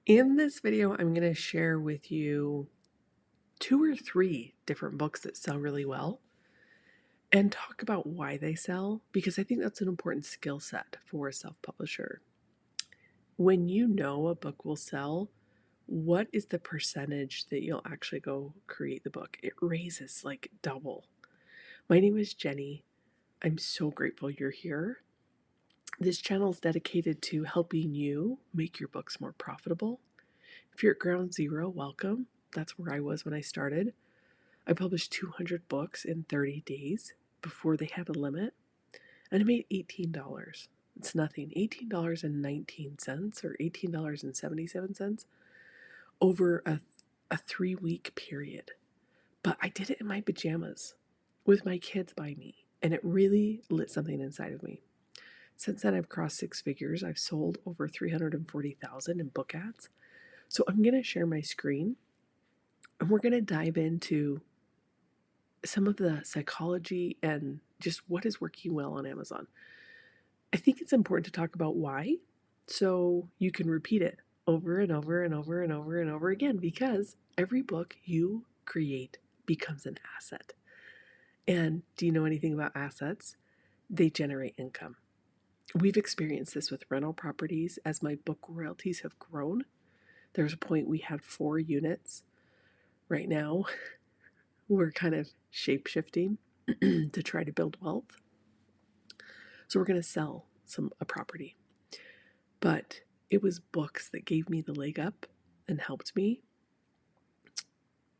In this video, I'm going to share with you 2 or 3 different books that sell really well and talk about why they sell, because I think that's an important skill set for a self-publisher. When you know a book will sell, what is the percentage that you'll actually go create the book? It raises like double. My name is Jenny. I'm so grateful you're here. This channel is dedicated to helping you make your books more profitable. If you're at ground zero, welcome. That's where I was when I started. I published 200 books in 30 days before they had a limit, and I made $18. It's nothing. $18.19 or $18.77 over a 3-week period. But I did it in my pajamas with my kids by me, and it really lit something inside of me. Since then, I've crossed 6 figures. I've sold over 340,000 in book ads. So I'm going to share my screen, and we're going to dive into some of the psychology and just what is working well on Amazon. I think it's important to talk about why, so you can repeat it over and over and over and over and over again, because every book you create becomes an asset. And do you know anything about assets? They generate income. We've experienced this with rental properties as my book royalties have grown. There was a point we had 4 units. Right now, we're kind of shape-shifting to try to build wealth. So we're going to sell a property. But it was books that gave me the leg up and helped me.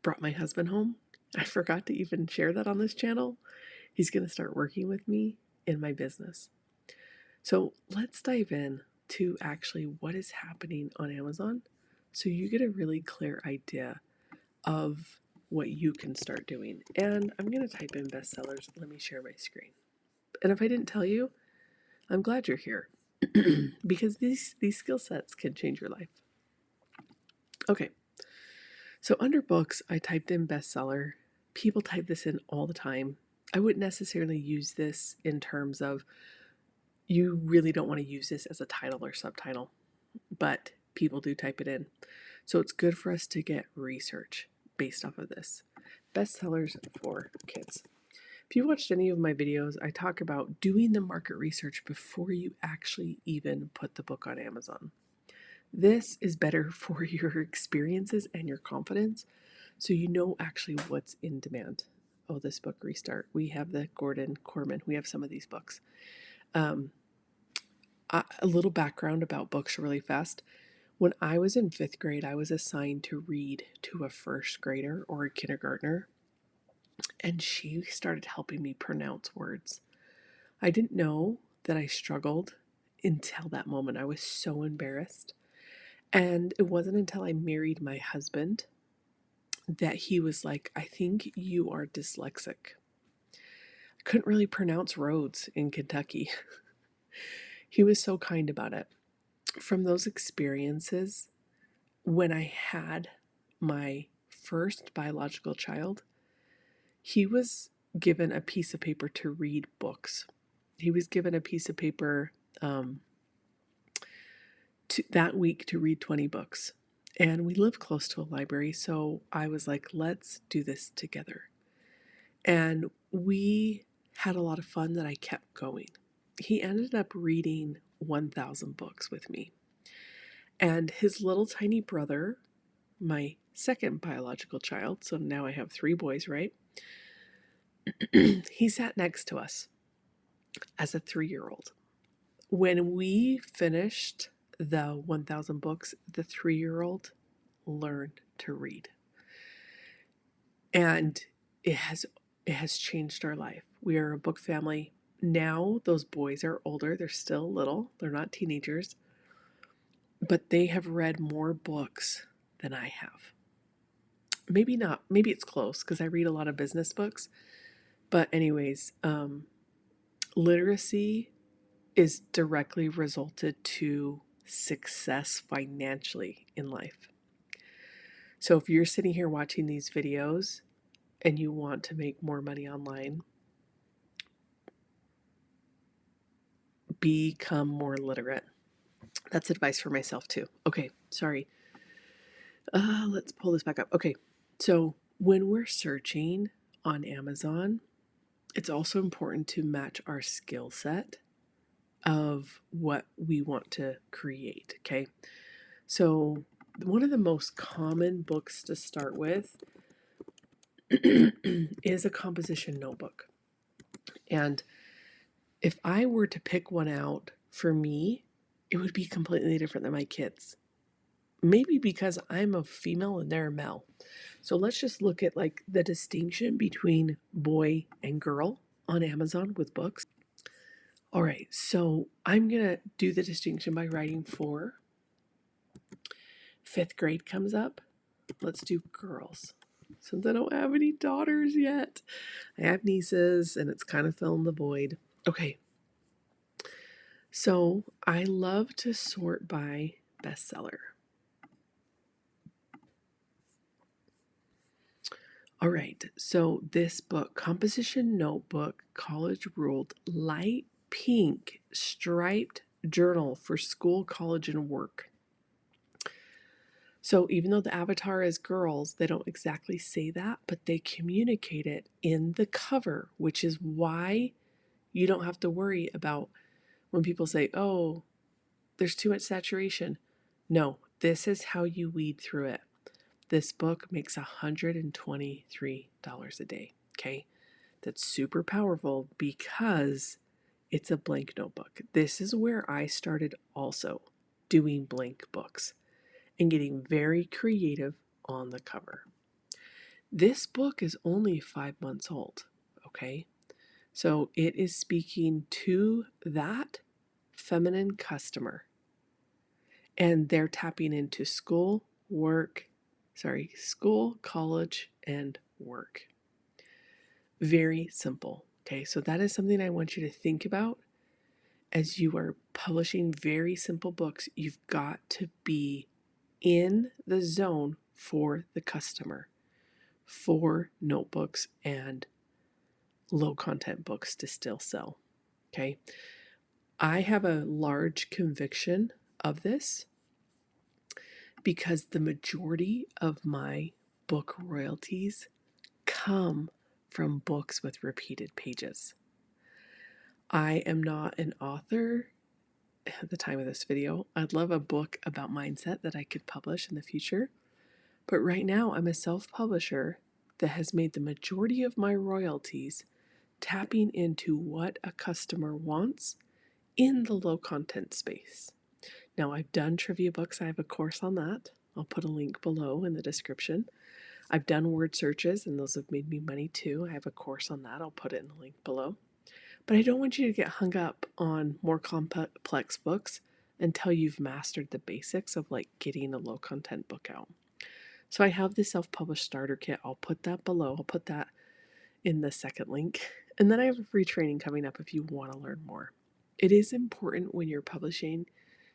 Brought my husband home. I forgot to even share that on this channel. He's going to start working with me in my business. So let's dive in to actually what is happening on Amazon so you get a really clear idea of what you can start doing. And I'm going to type in bestsellers. Let me share my screen. And if I didn't tell you, I'm glad you're here because these skill sets can change your life. Okay, so under books, I typed in bestseller. People type this in all the time. I wouldn't necessarily use this in terms of you really don't want to use this as a title or subtitle, but people do type it in. So it's good for us to get research based off of this. Bestsellers for kids. If you watched any of my videos, I talk about doing the market research before you actually even put the book on Amazon. This is better for your experiences and your confidence, so you know actually what's in demand. Oh, this book, Restart. We have the Gordon Corman. We have some of these books. A little background about books really fast. When I was in 5th grade, I was assigned to read to a first grader or a kindergartner, and she started helping me pronounce words. I didn't know that I struggled until that moment. I was so embarrassed. And it wasn't until I married my husband that he was like, I think you are dyslexic. I couldn't really pronounce roads in Kentucky. He was so kind about it. From those experiences, when I had my first biological child, he was given a piece of paper to read books. He was given a piece of paper that week to read 20 books. And we live close to a library, so I was like, let's do this together. And we had a lot of fun that I kept going. He ended up reading 1,000 books with me. And his little tiny brother, my second biological child, so now I have 3 boys, right? He sat next to us as a 3-year-old. When we finished the 1,000 books, the 3-year-old learned to read. And it has changed our life. We are a book family. Now those boys are older. They're still little. They're not teenagers. But they have read more books than I have. Maybe not. Maybe it's close because I read a lot of business books. But anyways, literacy is directly resulted to success financially in life. So if you're sitting here watching these videos and you want to make more money online, become more literate. That's advice for myself too. Okay, sorry. Let's pull this back up. Okay, so when we're searching on Amazon, it's also important to match our skill set of what we want to create. Okay, so one of the most common books to start with is a composition notebook. And if I were to pick one out for me, it would be completely different than my kids. Maybe because I'm a female and they're a male. So let's just look at like the distinction between boy and girl on Amazon with books. All right, so I'm going to do the distinction by writing 4. 5th grade comes up. Let's do girls. Since I don't have any daughters yet, I have nieces and it's kind of filling the void. Okay, so I love to sort by bestseller. All right, so this book, Composition Notebook, College Ruled, light pink striped journal for school, college, and work. So even though the avatar is girls, they don't exactly say that, but they communicate it in the cover, which is why you don't have to worry about when people say, oh, there's too much saturation. No, this is how you weed through it. This book makes $123 a day, okay? That's super powerful because it's a blank notebook. This is where I started also doing blank books and getting very creative on the cover. This book is only 5 months old, okay? So it is speaking to that feminine customer, and they're tapping into school, college, and work. Very simple. Okay, so that is something I want you to think about as you are publishing very simple books. You've got to be in the zone for the customer, for notebooks and low content books to still sell. Okay, I have a large conviction of this because the majority of my book royalties come from books with repeated pages. I am not an author at the time of this video. I'd love a book about mindset that I could publish in the future. But right now, I'm a self-publisher that has made the majority of my royalties tapping into what a customer wants in the low content space. Now, I've done trivia books. I have a course on that. I'll put a link below in the description. I've done word searches, and those have made me money too. I have a course on that. I'll put it in the link below. But I don't want you to get hung up on more complex books until you've mastered the basics of like getting a low content book out. So I have the self-published starter kit. I'll put that below. I'll put that in the second link. And then I have a free training coming up if you want to learn more. It is important when you're publishing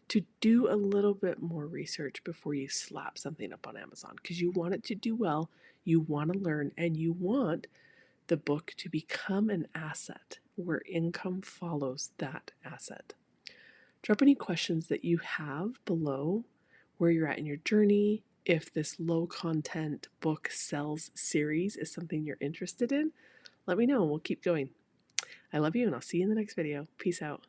to do a little bit more research before you slap something up on Amazon, because you want it to do well, you want to learn, and you want the book to become an asset where income follows that asset. Drop any questions that you have below, where you're at in your journey, if this low content book sells series is something you're interested in. Let me know and we'll keep going. I love you and I'll see you in the next video. Peace out.